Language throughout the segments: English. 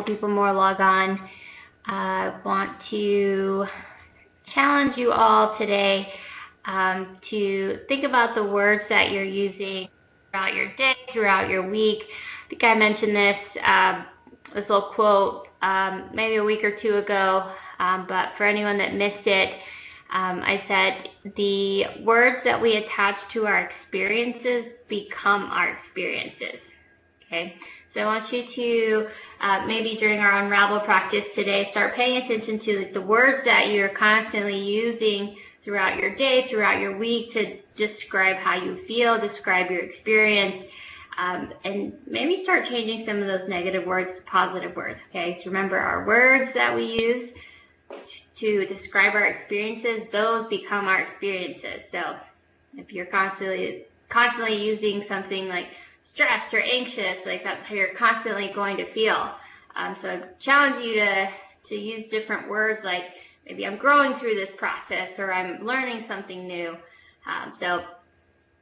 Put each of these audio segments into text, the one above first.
people more log on. I want to challenge you all today to think about the words that you're using throughout your day, throughout your week. I think I mentioned this little quote maybe a week or two ago, but for anyone that missed it, I said the words that we attach to our experiences become our experiences. Okay, so I want you to maybe during our Unravel practice today, start paying attention to the words that you're constantly using throughout your day, throughout your week to describe how you feel, describe your experience, and maybe start changing some of those negative words to positive words. Okay, so remember our words that we use to describe our experiences, those become our experiences. So if you're constantly using something like stressed or anxious, like that's how you're constantly going to feel. So I challenge you to use different words, like maybe I'm growing through this process, or I'm learning something new. So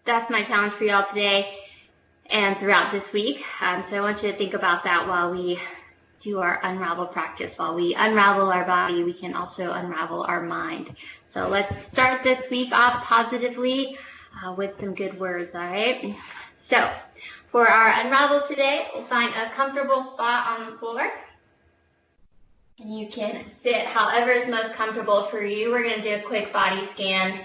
that's my challenge for y'all today and throughout this week. So I want you to think about that while we do our Unravel practice. While we unravel our body, we can also unravel our mind. So let's start this week off positively with some good words, all right? So for our Unravel today, we'll find a comfortable spot on the floor. And you can sit however is most comfortable for you. We're going to do a quick body scan.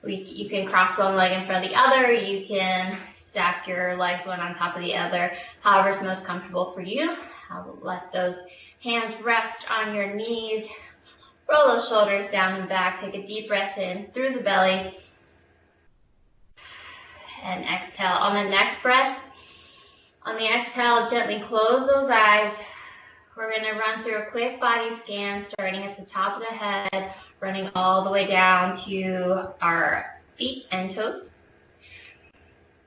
You can cross one leg in front of the other. You can stack your legs one on top of the other, however is most comfortable for you. I'll let those hands rest on your knees. Roll those shoulders down and back. Take a deep breath in through the belly. And exhale. On the next breath, on the exhale, gently close those eyes. We're going to run through a quick body scan, starting at the top of the head, running all the way down to our feet and toes.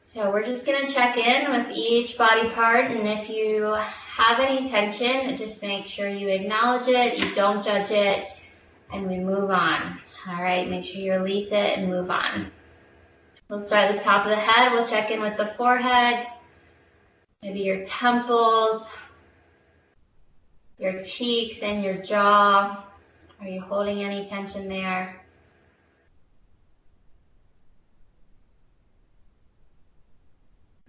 So we're just going to check in with each body part, and if you have any tension, just make sure you acknowledge it, you don't judge it, and we move on. All right, make sure you release it and move on. We'll start at the top of the head. We'll check in with the forehead, maybe your temples, your cheeks and your jaw. Are you holding any tension there?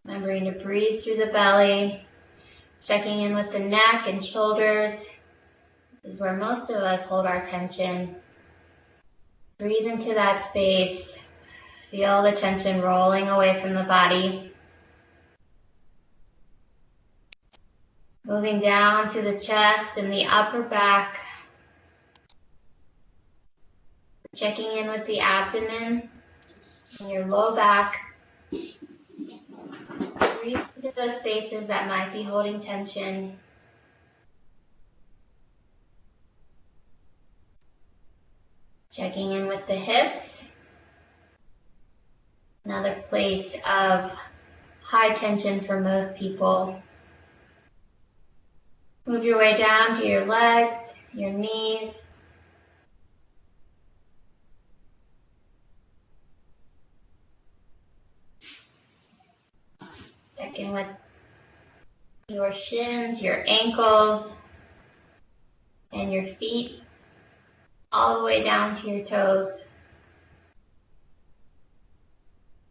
Remembering to breathe through the belly, checking in with the neck and shoulders. This is where most of us hold our tension. Breathe into that space. Feel the tension rolling away from the body. Moving down to the chest and the upper back. Checking in with the abdomen and your low back. Breathe into those spaces that might be holding tension. Checking in with the hips. Another place of high tension for most people. Move your way down to your legs, your knees. Check in with your shins, your ankles, and your feet, all the way down to your toes.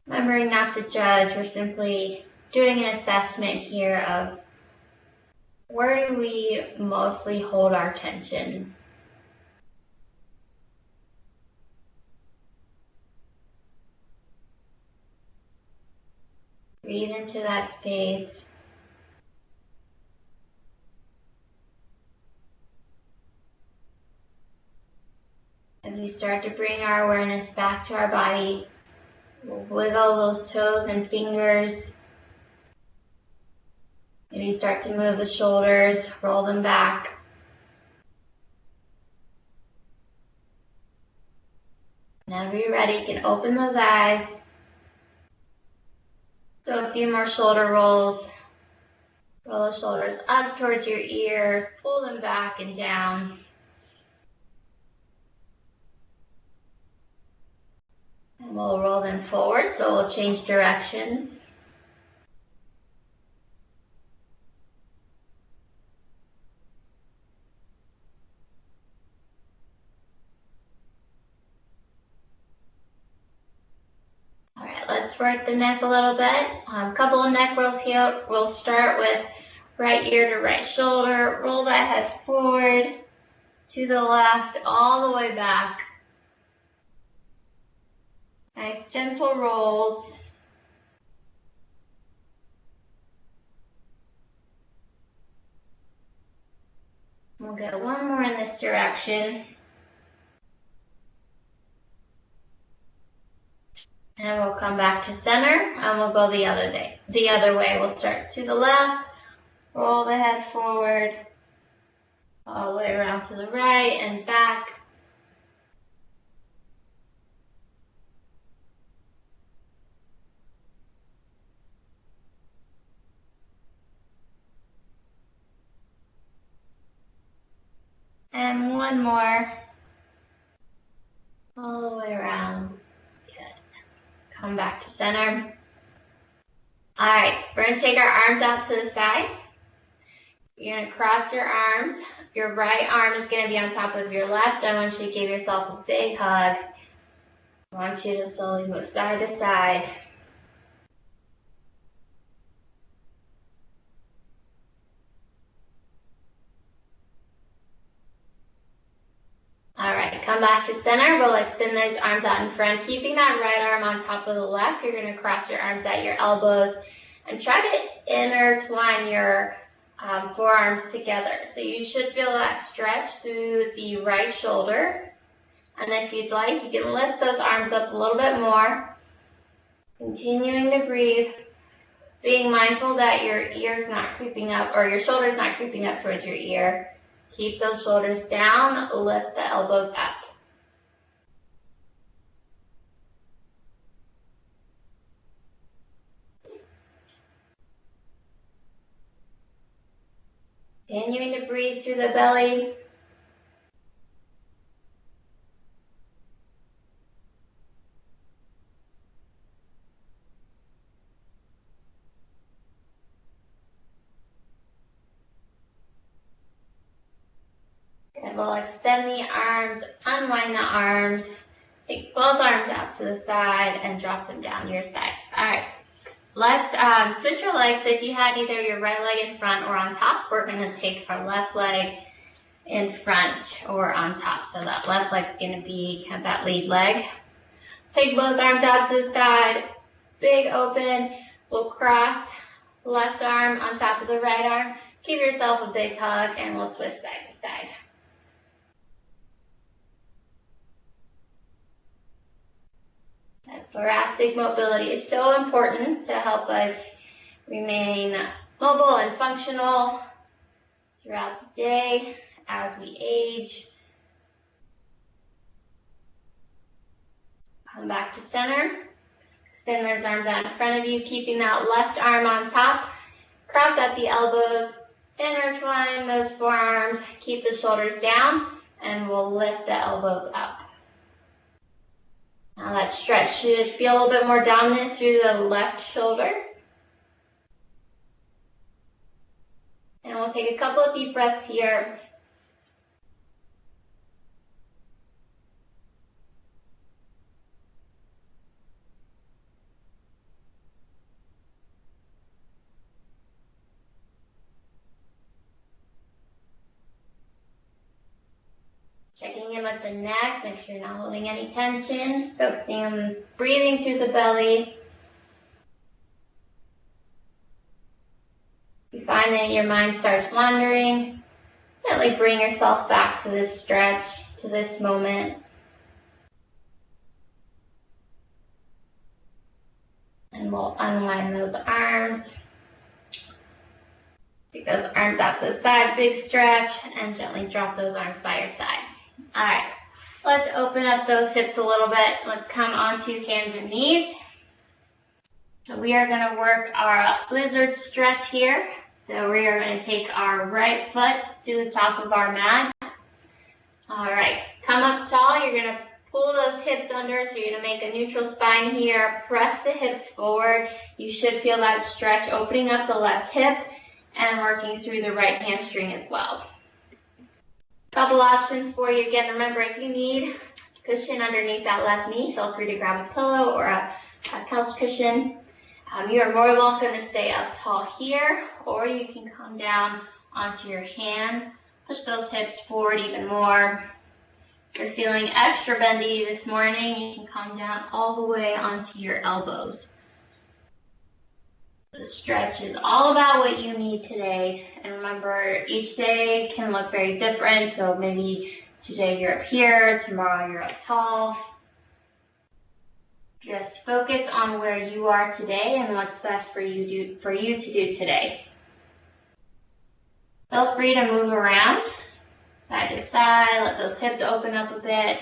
Remembering not to judge, we're simply doing an assessment here of where do we mostly hold our tension. Breathe into that space. As we start to bring our awareness back to our body, we'll wiggle those toes and fingers. Maybe start to move the shoulders, roll them back. Whenever you're ready, you can open those eyes. Do a few more shoulder rolls. Roll the shoulders up towards your ears, pull them back and down. And we'll roll them forward, so we'll change directions. work the neck a little bit. A couple of neck rolls here. We'll start with right ear to right shoulder. Roll that head forward to the left, all the way back. Nice gentle rolls. We'll get one more in this direction. And we'll come back to center and we'll go the other way. We'll start to the left, roll the head forward, all the way around to the right and back. And one more, all the way around. Good. Come back to center. All right, we're gonna take our arms out to the side. You're gonna cross your arms. Your right arm is gonna be on top of your left. I want you to give yourself a big hug. I want you to slowly move side to side. All right, come back to center. We'll extend those arms out in front, keeping that right arm on top of the left. You're gonna cross your arms at your elbows and try to intertwine your forearms together. So you should feel that stretch through the right shoulder. And if you'd like, you can lift those arms up a little bit more. Continuing to breathe, being mindful that your ear's not creeping up or your shoulder's not creeping up towards your ear. Keep those shoulders down, lift the elbows up. Continuing to breathe through the belly. And we'll extend the arms, unwind the arms, take both arms out to the side and drop them down to your side. All right, let's switch your legs. So if you had either your right leg in front or on top, we're gonna take our left leg in front or on top. So that left leg's gonna be kind of that lead leg. Take both arms out to the side, big open. We'll cross left arm on top of the right arm. Give yourself a big hug and we'll twist side to side. That thoracic mobility is so important to help us remain mobile and functional throughout the day as we age. Come back to center. Extend those arms out in front of you, keeping that left arm on top. Cross at the elbows, intertwine those forearms, keep the shoulders down, and we'll lift the elbows up. Now that stretch should feel a little bit more dominant through the left shoulder. And we'll take a couple of deep breaths here. Checking in with the neck, make sure you're not holding any tension. Focusing on breathing through the belly. If you find that your mind starts wandering, gently bring yourself back to this stretch, to this moment. And we'll unwind those arms. Take those arms out to the side, big stretch, and gently drop those arms by your side. All right, let's open up those hips a little bit. Let's come onto hands and knees. So we are going to work our lizard stretch here. So we are going to take our right foot to the top of our mat. All right, come up tall. You're going to pull those hips under, so you're going to make a neutral spine here. Press the hips forward. You should feel that stretch opening up the left hip and working through the right hamstring as well. Couple options for you. Again, remember, if you need cushion underneath that left knee, feel free to grab a pillow or a couch cushion. You are more than welcome to stay up tall here, or you can come down onto your hands. Push those hips forward even more. If you're feeling extra bendy this morning, you can come down all the way onto your elbows. The stretch is all about what you need today. And remember, each day can look very different. So maybe today you're up here, tomorrow you're up tall. Just focus on where you are today and what's best for you to do today. Feel free to move around, side to side, let those hips open up a bit.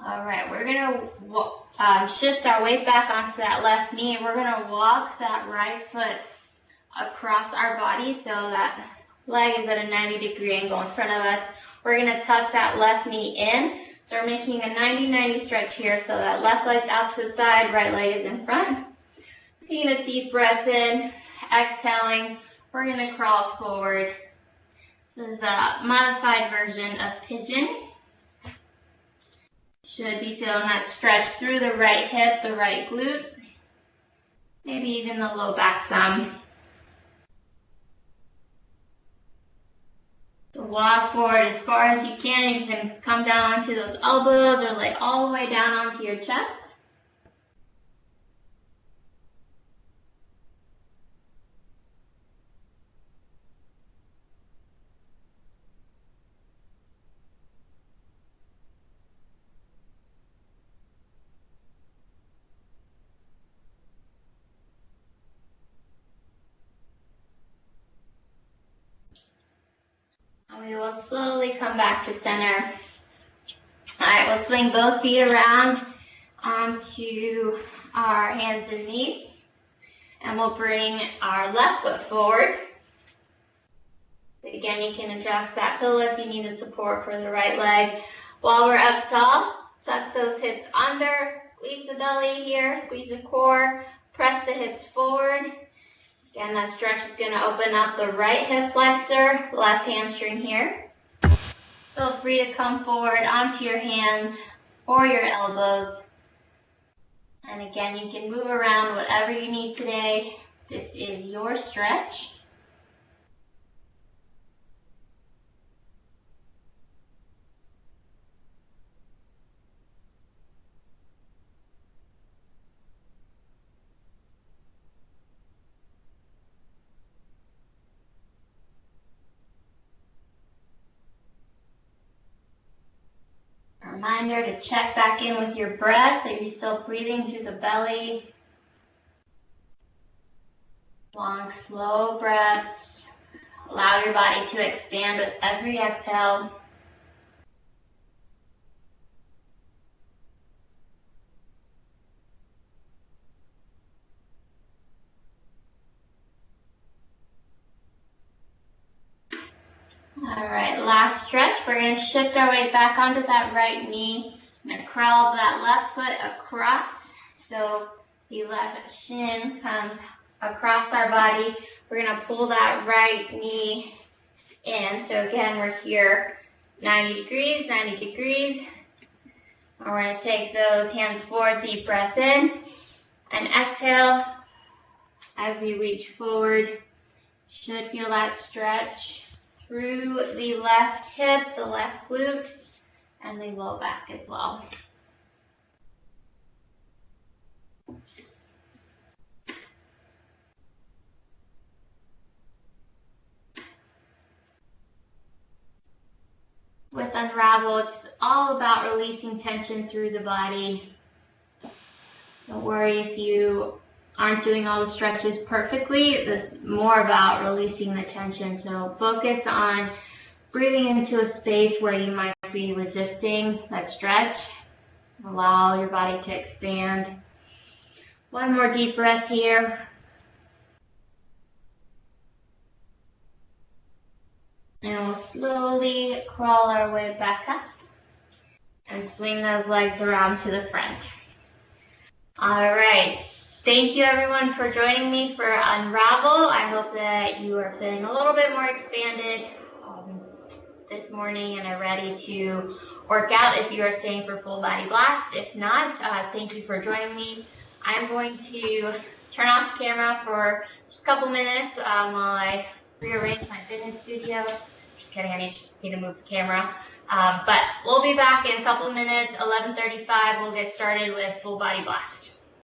All right, we're gonna shift our weight back onto that left knee. We're gonna walk that right foot across our body so that leg is at a 90-degree angle in front of us. We're gonna tuck that left knee in. So we're making a 90-90 stretch here so that left leg's out to the side, right leg is in front. Taking a deep breath in, exhaling, we're gonna crawl forward. This is a modified version of pigeon. Should be feeling that stretch through the right hip, the right glute, maybe even the low back some. So walk forward as far as you can. You can come down onto those elbows or lay all the way down onto your chest. And we will slowly come back to center. All right, we'll swing both feet around onto our hands and knees. And we'll bring our left foot forward. Again, you can adjust that pillow if you need a support for the right leg. While we're up tall, tuck those hips under, squeeze the belly here, squeeze the core, press the hips forward. Again, that stretch is going to open up the right hip flexor, left hamstring here. Feel free to come forward onto your hands or your elbows. And again, you can move around whatever you need today. This is your stretch. Reminder to check back in with your breath. Are you still breathing through the belly? Long, slow breaths. Allow your body to expand with every exhale. All right, last stretch. We're going to shift our weight back onto that right knee. I'm going to crawl that left foot across. So the left shin comes across our body. We're going to pull that right knee in. So again, we're here 90 degrees, 90 degrees. And we're going to take those hands forward, deep breath in, and exhale as we reach forward. Should feel that stretch through the left hip, the left glute, and the low back as well. With Unravel, it's all about releasing tension through the body. Don't worry if you aren't doing all the stretches perfectly. It's more about releasing the tension. So focus on breathing into a space where you might be resisting that stretch. Allow your body to expand. One more deep breath here. And we'll slowly crawl our way back up and swing those legs around to the front. All right. Thank you everyone for joining me for Unravel. I hope that you are feeling a little bit more expanded this morning and are ready to work out if you are staying for full body blast. If not, thank you for joining me. I'm going to turn off the camera for just a couple minutes while I rearrange my fitness studio. Just kidding, I just need to move the camera. But we'll be back in a couple of minutes, 11:35. We'll get started with full body blast.